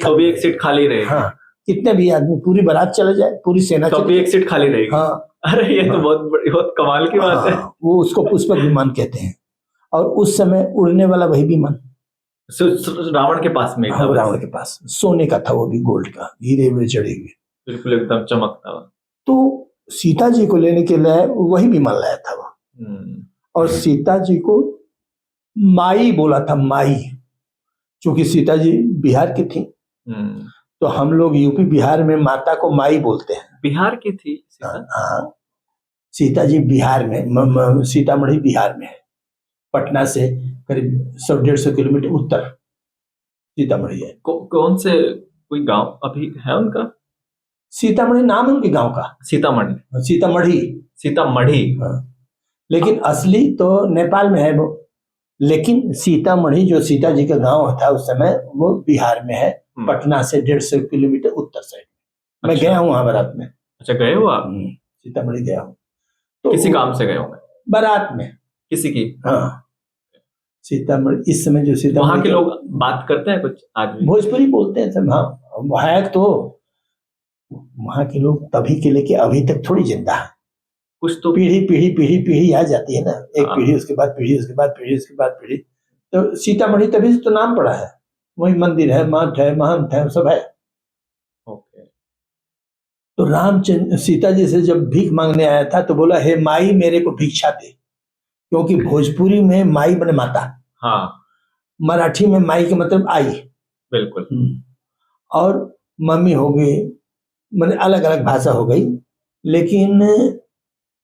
खाली रहे। हाँ, कितने भी आदमी, पूरी बारात चले जाए, पूरी सेना तो भी एक सीट खाली रहेगी। हाँ, अरे ये तो बहुत कमाल की बात है। वो उसको पुष्पक विमान कहते हैं। और उस समय उड़ने वाला वही विमान रावण के पास में था। रावण के पास सोने का था, वो भी गोल्ड का, हीरे वीरे चढ़े हुए, बिल्कुल एकदम चमकता हुआ। तो सीता जी को लेने के लिए वही विमान लाया था वो। और सीता जी को माई बोला था, माई, क्योंकि सीता जी बिहार की थी। तो हम लोग यूपी बिहार में माता को माई बोलते हैं। बिहार की थी सीता? हाँ, सीता जी बिहार में, सीतामढ़ी बिहार में है, पटना से करीब 100-150 किलोमीटर उत्तर सीतामढ़ी है। कौन से कोई गांव अभी है उनका? सीतामढ़ी नाम है उनके गांव का। सीतामढ़ी। हाँ। लेकिन असली तो नेपाल में है वो, लेकिन सीतामढ़ी जो सीता जी का गांव था उस समय, वो बिहार में है, पटना से 150 किलोमीटर उत्तर साइड। मैं गया हूँ वहां बारात में। अच्छा, गए हो आप? सीतामढ़ी गया हूँ। तो किसी काम से गए होंगे? बारात में किसी की? हाँ, सीतामढ़ी। इस समय जो सीतामढ़ी, वहाँ के लोग बात करते हैं कुछ आज भी? भोजपुरी बोलते हैं सब। हाँ, है तो वहाँ के लोग तभी के लेके अभी तक थोड़ी जिंदा है। कुछ तो पीढ़ी आ जाती है ना, एक पीढ़ी उसके बाद पीढ़ी, उसके बाद पीढ़ी, उसके बाद पीढ़ी। तो सीतामढ़ी तभी से तो नाम पड़ा है, वही मंदिर है, मठ है, महंत है, सब है। ओके। तो रामचंद्र सीता जी से जब भीख मांगने आया था तो बोला, हे माई मेरे को भिक्षा दे, क्योंकि भोजपुरी में माई बने माता। हाँ, मराठी में माई के मतलब आई। बिल्कुल। और मम्मी हो गई, मैंने अलग अलग भाषा हो गई, लेकिन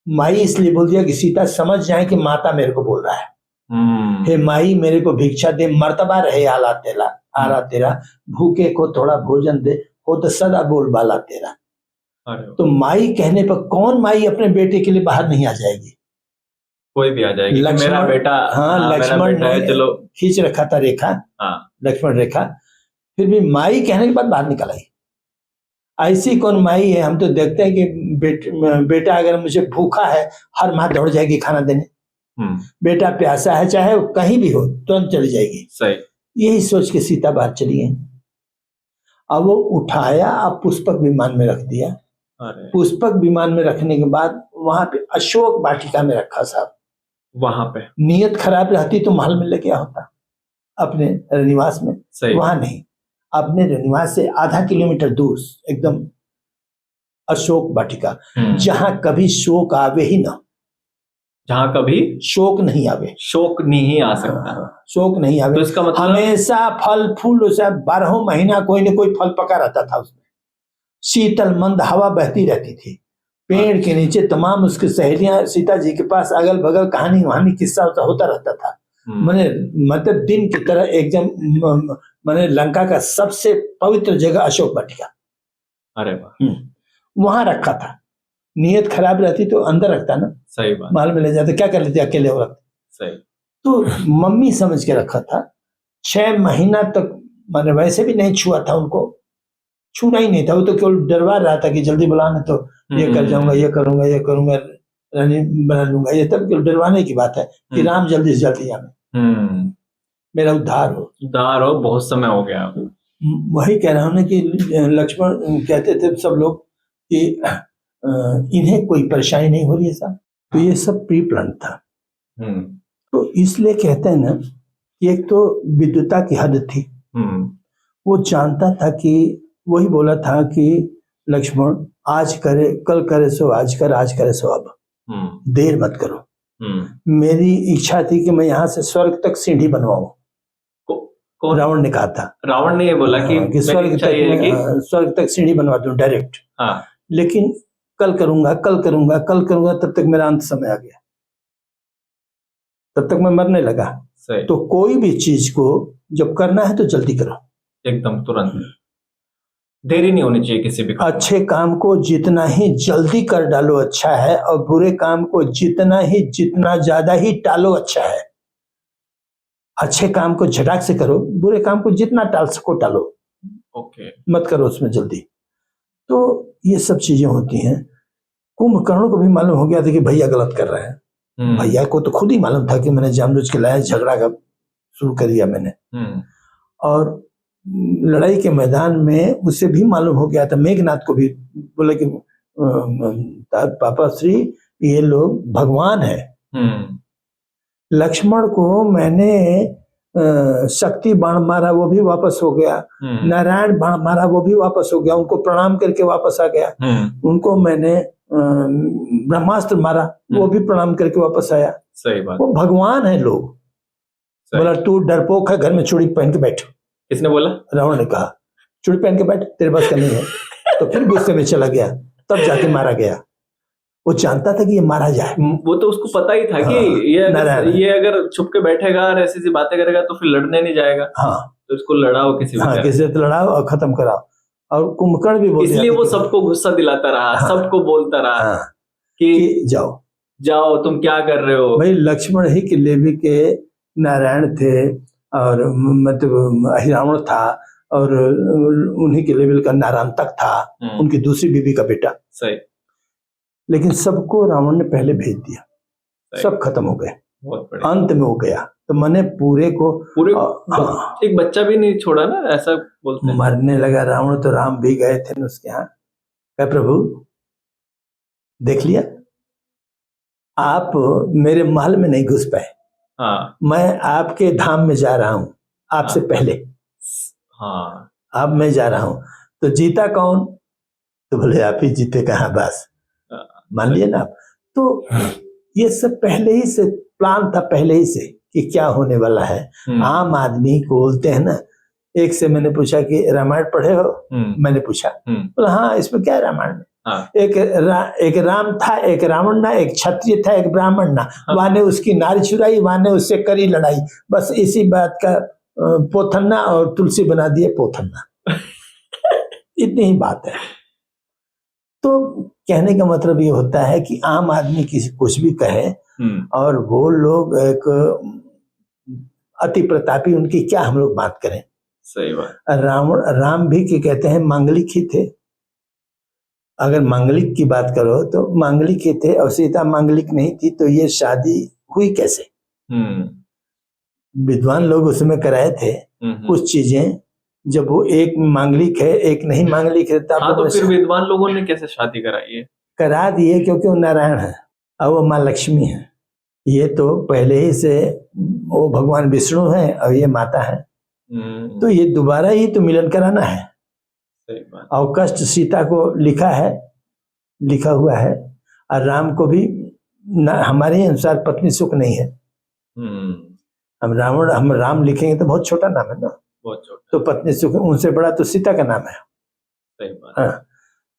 माई इसलिए बोल दिया कि सीता समझ जाए कि माता मेरे को बोल रहा है। हे माई मेरे को भिक्षा दे, मर्तबा रहे आला तेरा, भूखे को थोड़ा भोजन दे, हो तो सदा बोल बाला तेरा। तो माई कहने पर कौन माई अपने बेटे के लिए बाहर नहीं आ जाएगी? कोई भी आ जाएगी। मेरा बेटा, लक्ष्मण ने चलो खींच रखा था रेखा, लक्ष्मण रेखा, फिर भी माई कहने के बाद बाहर निकल आई। ऐसी कौन माई है? हम तो देखते हैं कि बेटा अगर मुझे भूखा है, हर माँ दौड़ जाएगी खाना देने। बेटा प्यासा है, चाहे वो कहीं भी हो, तुरंत चली जाएगी। सही। यही सोच के सीता बाहर चली गई। अब वो उठाया, अब पुष्पक विमान में रख दिया। पुष्पक विमान में रखने के बाद वहां पे अशोक वाटिका में रखा साहब। वहां पे नीयत खराब रहती तो महल में लेके होता, अपने निवास में। वहां नहीं, अपने निवास से आधा किलोमीटर दूर एकदम अशोक वाटिका, जहां कभी शोक आवे ही ना, जहां कभी शोक नहीं आवे, शोक नहीं आ सकता। शोक नहीं आवे। तो इसका मतलब हमेशा फल फूल, उसे 12 महीना कोई न कोई फल पका रहता था उसमें, शीतल मंद हवा बहती रहती थी, पेड़ के नीचे तमाम उसकी सहेलियां सीता जी के पास अगल बगल कहानी वहानी किस्सा होता रहता था। मैंने मतलब दिन की तरह एकदम, मैंने लंका का सबसे पवित्र जगह अशोक वाटिका। अरे वाह। वहां रखा था। नीयत खराब रहती तो अंदर रखता ना, सही बात, महल में ले जाते, क्या कर लेते अकेले औरत। सही। तो मम्मी समझ के रखा था। 6 महीना तक मैंने वैसे भी नहीं छुआ था उनको, छूना ही नहीं था। वो तो केवल डरवा रहा था कि जल्दी बुलाना, तो ये कर जाऊंगा, ये करूंगा, रानी बना लूंगा। ये तब केवल डरवाने की बात है कि राम जल्दी से जल्दी आवे, मेरा उद्धार हो। बहुत समय हो गया। वही कह रहा हूं ना कि लक्ष्मण कहते थे सब लोग कि इन्हें कोई परेशानी नहीं हो रही है साहब, तो ये सब प्री प्लान था। तो इसलिए कहते हैं ना कि एक तो विद्युता की हद थी। वो जानता था कि, वही बोला था कि लक्ष्मण आज करे कल करे सो आज कर, आज करे सो अब, देर मत करो। मेरी इच्छा थी कि मैं यहाँ से स्वर्ग तक सीढ़ी बनवाऊं। रावण ने कहा था, रावण ने ये बोला कि स्वर्ग तक सीढ़ी बनवा दूं डायरेक्ट। लेकिन कल करूंगा, तब तक मेरा अंत समय आ गया, तब तक मैं मरने लगा। सही, तो कोई भी चीज को जब करना है तो जल्दी करो, एकदम तुरंत, देरी नहीं होनी चाहिए किसी भी काम में। अच्छे काम को जितना ही जल्दी कर डालो अच्छा है, और बुरे काम को जितना ज्यादा ही टालो अच्छा है। अच्छे काम को झटाक से करो, बुरे काम को जितना टाल सको टालो, ओके, मत करो उसमें जल्दी। तो ये सब चीजें होती हैं। कुंभकर्ण को भी मालूम हो गया था कि भैया गलत कर रहे हैं। भैया को तो खुद ही मालूम था कि मैंने जानबूझ के लाया, झगड़ा का शुरू कर दिया मैंने। और लड़ाई के मैदान में उसे भी मालूम हो गया था, मेघनाथ को भी बोले कि पापा श्री ये लोग भगवान है। लक्ष्मण को मैंने शक्ति बाण मारा, वो भी वापस हो गया। नारायण बाण मारा, वो भी वापस हो गया, उनको प्रणाम करके वापस आ गया। उनको मैंने ब्रह्मास्त्र मारा, वो भी प्रणाम करके वापस आया। सही बात, वो भगवान है लोग। बोला तू डरपोक है, घर में चूड़ी पहन के बैठ। किसने बोला? रावण ने कहा चूड़ी पहन के बैठ, तेरे बस का नहीं है। तो फिर गुस्से में चला गया, तब जाके मारा गया। वो जानता था कि ये मारा जाए। वो तो उसको पता ही था कि ये अगर छुप के बैठेगा और ऐसी बातें करेगा तो फिर लड़ने नहीं जाएगा। हाँ, तो इसको लड़ाओ किसी भी तरह। किसी से लड़ाओ और खत्म कराओ। और कुंभकर्ण भी बोल, इसलिए वो सबको गुस्सा दिलाता रहा, सबको बोलता रहा कि जाओ तुम क्या कर रहे हो। भाई लक्ष्मण ही के लेवी के नारायण थे, और मतलब रावण था, और उन्हीं के लेवल का नारायण तक था, उनकी दूसरी बीवी का बेटा। सही। लेकिन सबको रावण ने पहले भेज दिया, सब खत्म हो गए, अंत में हो गया। तो मैंने पूरे एक बच्चा भी नहीं छोड़ा ना, ऐसा बोलते हैं। मरने लगा रावण, तो राम भी गए थे न उसके यहाँ। कहा प्रभु देख लिया, आप मेरे महल में नहीं घुस पाए। हाँ। मैं आपके धाम में जा रहा हूं आपसे पहले। हाँ। अब मैं जा रहा हूं, तो जीता कौन? तो बोले आप ही जीते। कहाँ बस मान लिया ना आप। तो ये सब पहले ही से प्लान था, पहले ही से कि क्या होने वाला है। आम आदमी को बोलते हैं ना, एक से मैंने पूछा कि रामायण पढ़े हो? मैंने पूछा, बोला हाँ इसमें क्या है रामायण में? हाँ। एक राम था, एक रावण ना, एक क्षत्रिय था, एक ब्राह्मण ना। हाँ। वाने उसकी नारी चुराई, वाने उससे करी लड़ाई। बस इसी बात का पोथन्ना और तुलसी बना दिए पोथन्ना। इतनी ही बात है। तो कहने का मतलब ये होता है कि आम आदमी किसी कुछ भी कहे, और वो लोग एक अति प्रतापी, उनकी क्या हम लोग बात करें। सही बात। राम भी के कहते हैं मांगलिक ही थे। अगर मांगलिक की बात करो तो मांगलिक ही थे, और सीता मांगलिक नहीं थी, तो ये शादी हुई कैसे? विद्वान लोग उसमें कराए थे कुछ चीजें। जब वो एक मांगलिक है एक नहीं मांगलिक है, तब हाँ, तो फिर विद्वान लोगों ने कैसे शादी कराई है? करा दिए, क्योंकि वो नारायण है और वो माँ लक्ष्मी है। ये तो पहले ही से वो भगवान विष्णु है और ये माता है। तो ये दोबारा ही तो मिलन कराना है। सही बात। और कष्ट सीता को लिखा हुआ है, और राम को भी हमारे अनुसार पत्नी सुख नहीं है। हम राम लिखेंगे तो बहुत छोटा नाम है ना, बहुत छोटा। तो पत्नी सुख, उनसे बड़ा तो सीता का नाम है। सही बात। हाँ,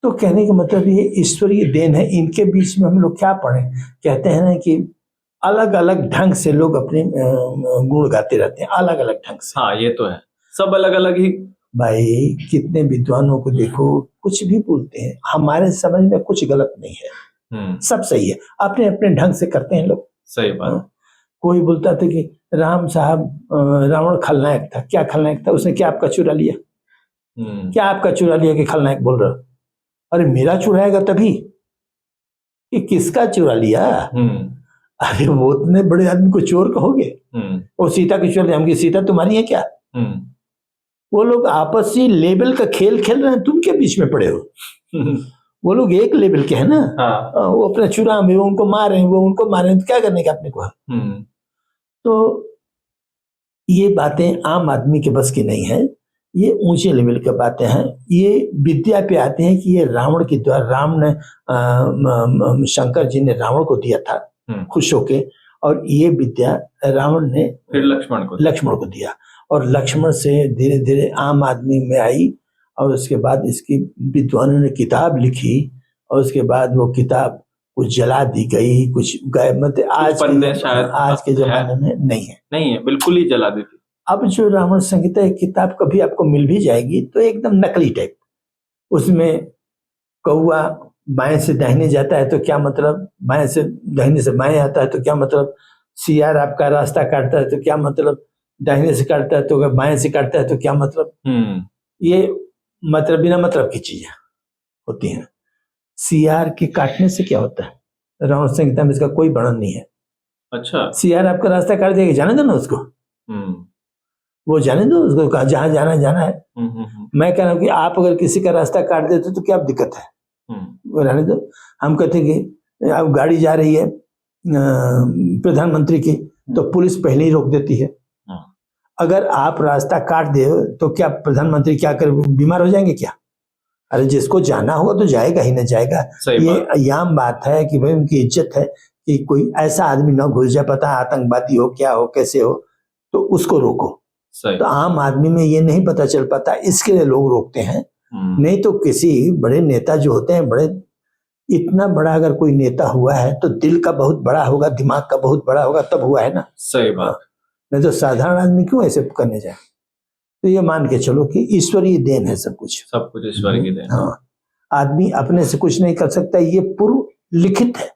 तो कहने का मतलब ये ईश्वरीय देन है। इनके बीच में हम लोग क्या पढ़ें? कहते हैं ना कि अलग अलग ढंग से लोग अपने गुण गाते रहते हैं, अलग अलग ढंग से। हाँ ये तो है, सब अलग अलग ही। भाई कितने विद्वानों को देखो, कुछ भी बोलते हैं, हमारे समझ में कुछ गलत नहीं है, सब सही है, अपने अपने ढंग से करते हैं लोग। सही बात। कोई बोलता था कि राम साहब रावण खलनायक था। क्या खलनायक था? उसने क्या आपका चुरा लिया? क्या आपका चुरा लिया कि खलनायक बोल रहे हो? अरे मेरा चुराएगा तभी कि किसका चुरा लिया? अरे वो इतने बड़े आदमी को चोर कहोगे? और सीता की चुरा लिया, हमकी सीता तुम्हारी है क्या? वो लोग आपसी लेवल का खेल खेल रहे हैं, तुम के बीच में पड़े हो। वो लोग एक लेवल के हैं ना। हाँ। वो अपना चुरा में, वो उनको मार रहे हैं, वो उनको मार रहे हैं, तो क्या करने का अपने को? तो ये बातें आम आदमी के बस की नहीं है, ये ऊंचे लेवल की बातें हैं। ये विद्या पे आते हैं कि ये रावण के द्वारा राम ने शंकर जी ने रावण को दिया था खुश होके, और ये विद्या रावण ने फिर लक्ष्मण को दिया, और लक्ष्मण से धीरे धीरे आम आदमी में आई, और उसके बाद इसकी विद्वानों ने किताब लिखी, और उसके बाद वो किताब कुछ जला दी गई, कुछ मतलब आज के जमाने में नहीं है, बिल्कुल ही जला दी थी। अब जो रावण संहिता किताब कभी आपको मिल भी जाएगी तो एकदम नकली टाइप, उसमें कौआ बाएं से दाहिने जाता है तो क्या मतलब, बाएं से दाहिने से बाएं आता है तो क्या मतलब, सियार आपका रास्ता काटता है तो क्या मतलब, दाहिने से काटता है तो बाएं से काटता है तो क्या मतलब। ये मतलब बिना मतलब की चीजें होती हैं। सियार के काटने से क्या होता है, रावण संहिता में इसका कोई वर्णन नहीं है। अच्छा, सियार आपका रास्ता काट देगा, जाने दो ना उसको, वो जाने दो उसको, कहा जहां जाना जाना है। मैं कह रहा हूँ कि आप अगर किसी का रास्ता काट देते तो क्या दिक्कत है, वो रहने दो। हम कहते हैं कि अब गाड़ी जा रही है प्रधानमंत्री की, तो पुलिस पहले ही रोक देती है। अगर आप रास्ता काट दे तो क्या प्रधानमंत्री क्या कर बीमार हो जाएंगे क्या? अरे जिसको जाना होगा तो जाएगा ही ना जाएगा। ये आम बात है कि भाई उनकी इज्जत है कि कोई ऐसा आदमी ना घुस जाए, पता है आतंकवादी हो क्या हो कैसे हो, तो उसको रोको। तो आम आदमी में ये नहीं पता चल पाता, इसके लिए लोग रोकते हैं। नहीं तो किसी बड़े नेता जो होते हैं, बड़े इतना बड़ा अगर कोई नेता हुआ है तो दिल का बहुत बड़ा होगा, दिमाग का बहुत बड़ा होगा, तब हुआ है ना। सही बात। नहीं तो साधारण आदमी क्यों ऐसे करने जाए। तो ये मान के चलो कि ईश्वरीय देन है सब कुछ ईश्वर की देन। हाँ, आदमी अपने से कुछ नहीं कर सकता, ये पूर्व लिखित है।